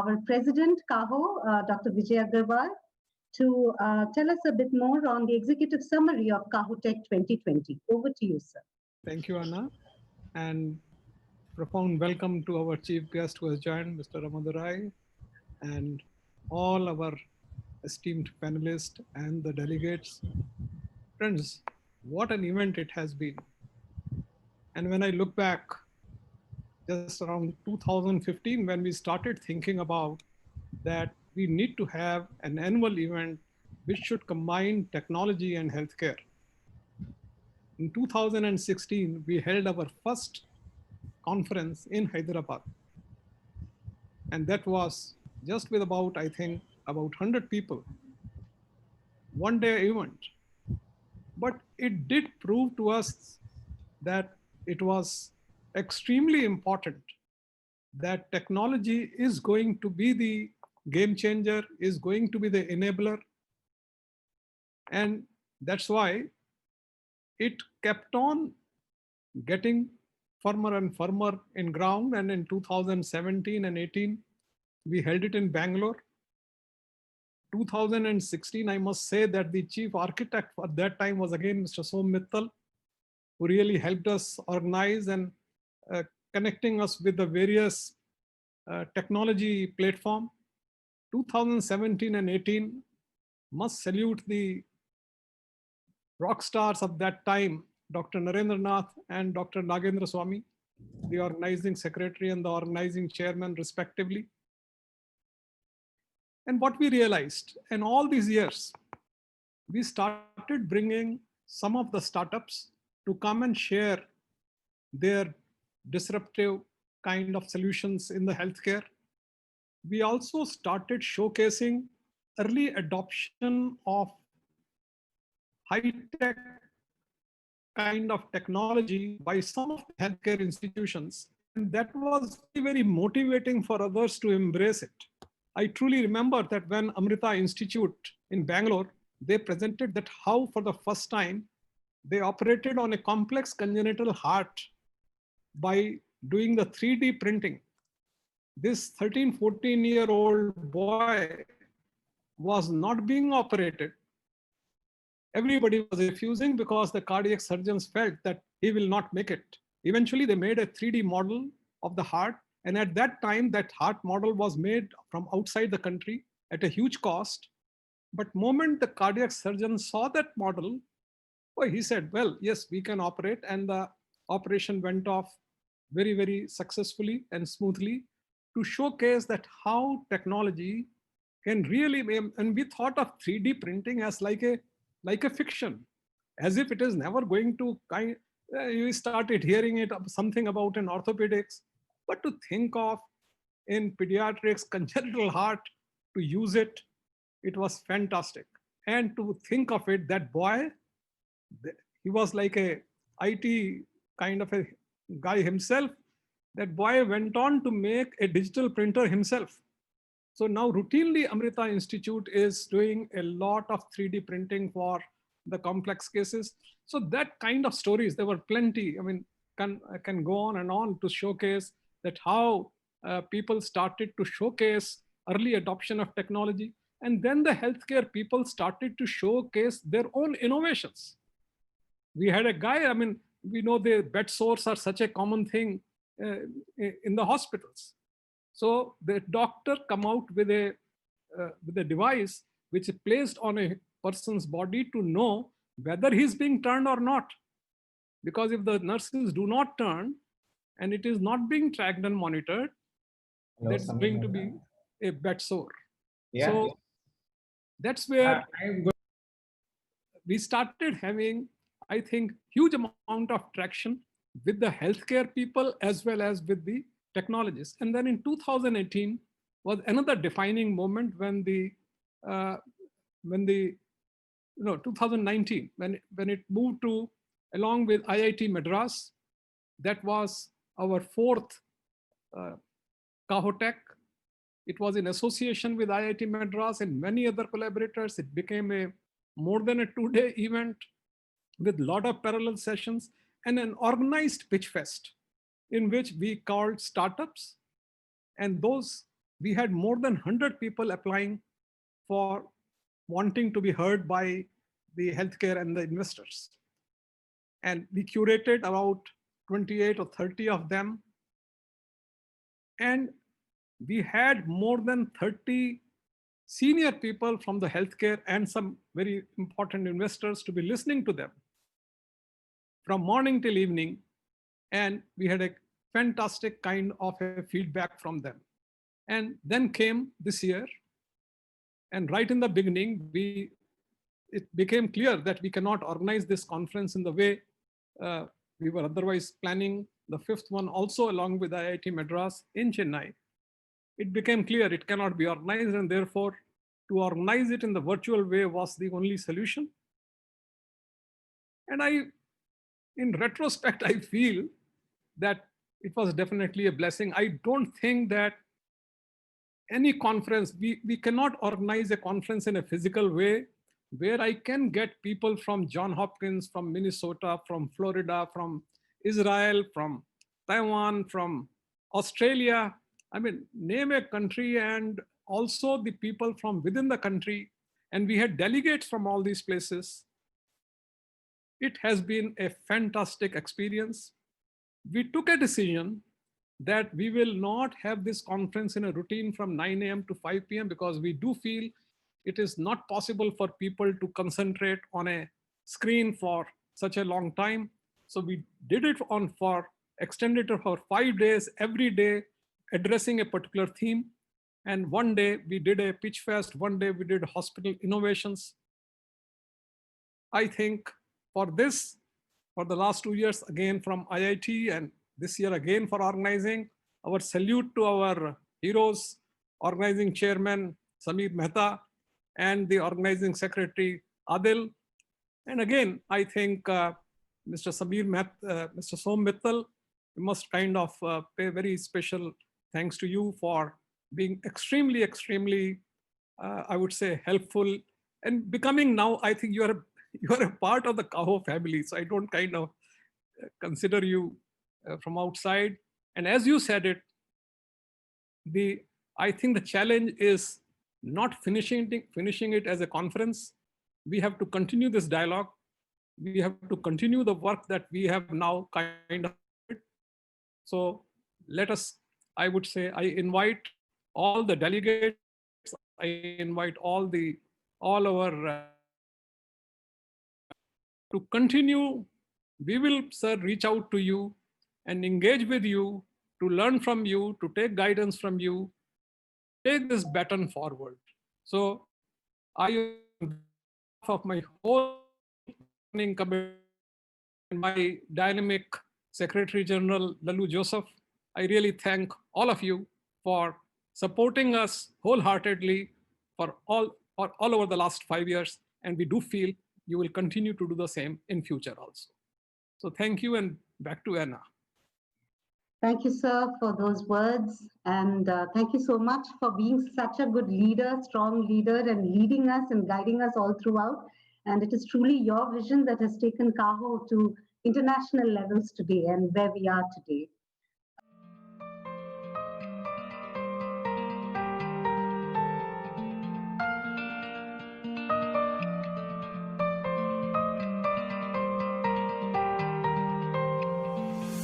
our president, KAHO, Dr. Vijay Agarwal, to tell us a bit more on the executive summary of KAHO Tech 2020. Over to you, sir. Thank you, Anna. And profound welcome to our chief guest who has joined, Mr. Ramadurai, and all our esteemed panelists and the delegates. Friends, what an event it has been. And when I look back, just around 2015, when we started thinking about that we need to have an annual event which should combine technology and healthcare. In 2016, we held our first conference in Hyderabad. And that was just with about, I think, about 100 people, one day event. But it did prove to us that it was extremely important that technology is going to be the game changer, is going to be the enabler. And that's why it kept on getting firmer and firmer in ground. And in 2017 and 18, we held it in Bangalore. 2016, I must say that the chief architect at that time was again Mr. Som Mittal, who really helped us organize and connecting us with the various technology platform. 2017 and 18 must salute the rock stars of that time, Dr. Narendra Nath and Dr. Nagendra Swamy, the organizing secretary and the organizing chairman respectively. And what we realized in all these years, we started bringing some of the startups to come and share their disruptive kind of solutions in the healthcare. We also started showcasing early adoption of high-tech kind of technology by some of the healthcare institutions. And that was very motivating for others to embrace it. I truly remember that when Amrita Institute in Bangalore, they presented that how for the first time, they operated on a complex congenital heart by doing the 3D printing. This 13, 14-year-old boy was not being operated. Everybody was refusing because the cardiac surgeons felt that he will not make it. Eventually, they made a 3D model of the heart. And at that time, that heart model was made from outside the country at a huge cost. But moment the cardiac surgeon saw that model, well, he said, well, yes, we can operate. And the operation went off very, very successfully and smoothly to showcase that how technology can really, and we thought of 3D printing as like a fiction, as if it is never going to you started hearing it something about in orthopedics, but to think of in pediatrics, congenital heart, to use it, it was fantastic. And to think of it, that boy, he was like a IT kind of a guy himself. That boy went on to make a digital printer himself. So now routinely Amrita Institute is doing a lot of 3D printing for the complex cases. So that kind of stories, there were plenty. I mean, can go on and on to showcase that how people started to showcase early adoption of technology. And then the healthcare people started to showcase their own innovations. We had a guy, I mean, we know the bed sores are such a common thing in the hospitals. So the doctor come out with a device which is placed on a person's body to know whether he's being turned or not. Because if the nurses do not turn and it is not being tracked and monitored, that's going to be a bed sore. Yeah. So that's where we started having, I think, huge amount of traction with the healthcare people as well as with the technologists. And then in 2018 was another defining moment when 2019, when it moved to, along with IIT Madras, that was our fourth KAHO Tech. It was in association with IIT Madras and many other collaborators. It became a more than a 2-day event with a lot of parallel sessions and an organized pitch fest in which we called startups. And those we had more than 100 people applying for wanting to be heard by the healthcare and the investors. And we curated about 28 or 30 of them. And we had more than 30 senior people from the healthcare and some very important investors to be listening to them from morning till evening. And we had a fantastic kind of a feedback from them. And then came this year. And right in the beginning, it became clear that we cannot organize this conference in the way we were otherwise planning the fifth one also along with IIT Madras in Chennai. It became clear it cannot be organized, and therefore to organize it in the virtual way was the only solution. And in retrospect, I feel that it was definitely a blessing. I don't think that any conference, we cannot organize a conference in a physical way where I can get people from Johns Hopkins, from Minnesota, from Florida, from Israel, from Taiwan, from Australia. I mean, name a country, and also the people from within the country. And we had delegates from all these places. It has been a fantastic experience. We took a decision that we will not have this conference in a routine from 9 a.m. to 5 p.m. because we do feel it is not possible for people to concentrate on a screen for such a long time. So we did it extended it for 5 days, every day, addressing a particular theme. And one day we did a pitch fest, one day we did hospital innovations. I think for the last 2 years, again from IIT, and this year again for organizing, our salute to our heroes, organizing chairman Sameer Mehta, and the organizing secretary Adil. And again, I think Mr. Som Mittal, we must kind of pay very special thanks to you for being extremely, extremely, I would say, helpful, and becoming now, I think you are a part of the Kaho family. So I don't kind of consider you from outside. And as you said it, I think the challenge is not finishing it as a conference. We have to continue this dialogue. We have to continue the work that we have now kind of. So let us, I would say, I invite all the delegates, I invite all our to continue. We will, sir, reach out to you and engage with you, to learn from you, to take guidance from you, take this baton forward. So I, on behalf of my whole committee and my dynamic Secretary General Lalu Joseph, I really thank all of you for supporting us wholeheartedly for all over the last 5 years. And we do feel you will continue to do the same in future also. So thank you, and back to Anna. Thank you, sir, for those words. And thank you so much for being such a good leader, strong leader, and leading us and guiding us all throughout. And it is truly your vision that has taken Kaho to international levels today and where we are today.